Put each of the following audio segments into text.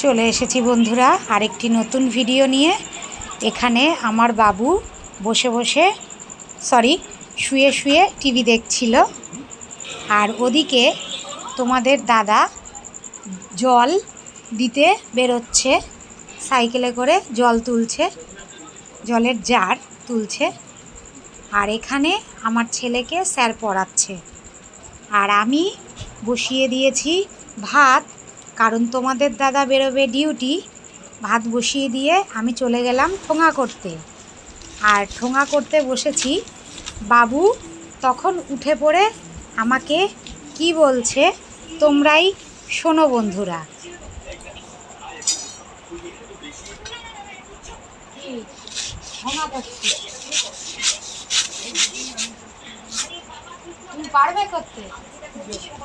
চলে এসেছি বন্ধুরা আরেকটি নতুন ভিডিও নিয়ে। এখানে আমার বাবু বসে বসে শুয়ে শুয়ে টিভি দেখছিল, আর ওদিকে তোমাদের দাদা জল দিতে বেরোচ্ছে, সাইকেলে করে জল তুলছে, জলের জার তুলছে। আর এখানে আমার ছেলেকে স্যার পড়াচ্ছে, আর আমি বসিয়ে দিয়েছি ভাত, কারণ তোমাদের দাদা বেরোবে ডিউটি। ভাত বসিয়ে দিয়ে আমি চলে গেলাম ঠোঙা করতে, আর ঠোঙা করতে বসেছি। বাবু তখন উঠে পড়ে আমাকে কি বলছে তোমরাই শোনো বন্ধুরা। ঠোঙা করছি, তুমি পারবে করতে?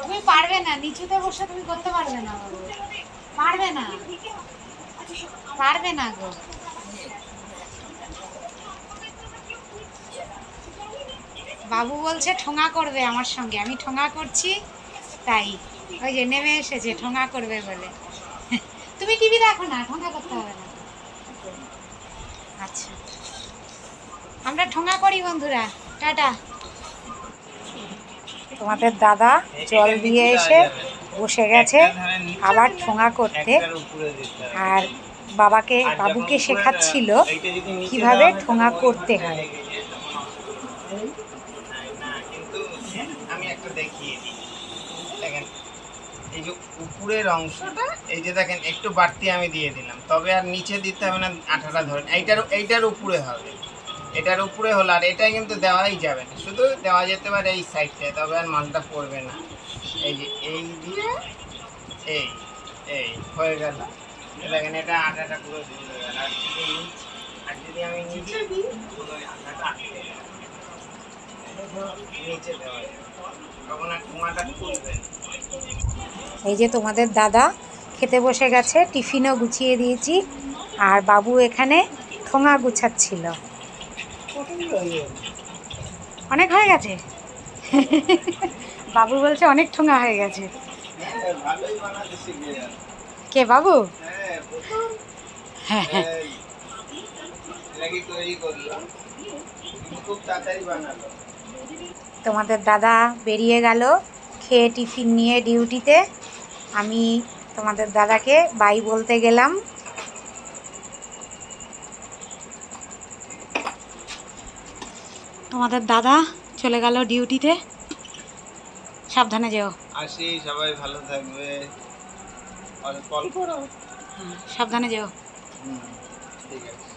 তুমি পারবে না, নিচুতে বসে তুমি করতে পারবে না বাবু, পারবে না, পারবে না গো। বাবু বলছে ঠোঙা করবে আমার সঙ্গে, আমি ঠোঙা করছি, তাই ওই যে নেমে এসেছে ঠোঙা করবে বলে। তুমি টিভি দেখো না, ঠোঙা করতে হবে না। আচ্ছা, আমরা ঠোঙা করি বন্ধুরা, টাটা। তোমাদের দাদা জল দিয়ে এসে বসে গেছে আবার ঠোঙা করতে, আর বাবুকে শেখাচ্ছিল কিভাবে ঠোঙা করতে হয়। আমি একটা দেখিয়ে দিই, দেখেন এই যে উপরের অংশটা, এই যে দেখেন একটু বাড়তি আমি দিয়ে দিলাম, তবে আর নিচে দিতে হবে না। আঠাটা ধরেন এইটার উপরে হবে, এটার উপরে হলো, আর এটা কিন্তু দেওয়াই যাবে না, শুধু দেওয়া যেতে পারে এই সাইডটায়, তবে আর মালটা পড়বে না। এই যে এই দিয়ে এই এই হয়ে গেল, দেখেন এটা আঠাটা পুরো দিয়ে দেবেন। আর যদি আমি নিচে দিই আঠাটা নিচে দেওয়া যাবে, তখন আর ঠোঙাটা খুলবে। এই যে তোমাদের দাদা খেতে বসে গেছে, টিফিনও গুছিয়ে দিয়েছি, আর বাবু এখানে ঠোঙা গুছাচ্ছিল। অনেক হয়ে গেছে। বাবু বলছে অনেক ঠোঙা হয়ে গেছে। কে বাবু? হ্যাঁ হ্যাঁ, তোমাদের দাদা বেরিয়ে গেল খেয়ে টিফিন নিয়ে ডিউটিতে। আমি তোমাদের দাদাকে বাই বলতে গেলাম। তোমাদের দাদা চলে গেল ডিউটিতে, সাবধানে যেও। আসি, সবাই ভালো থাকবে, সাবধানে যেও। ঠিক আছে।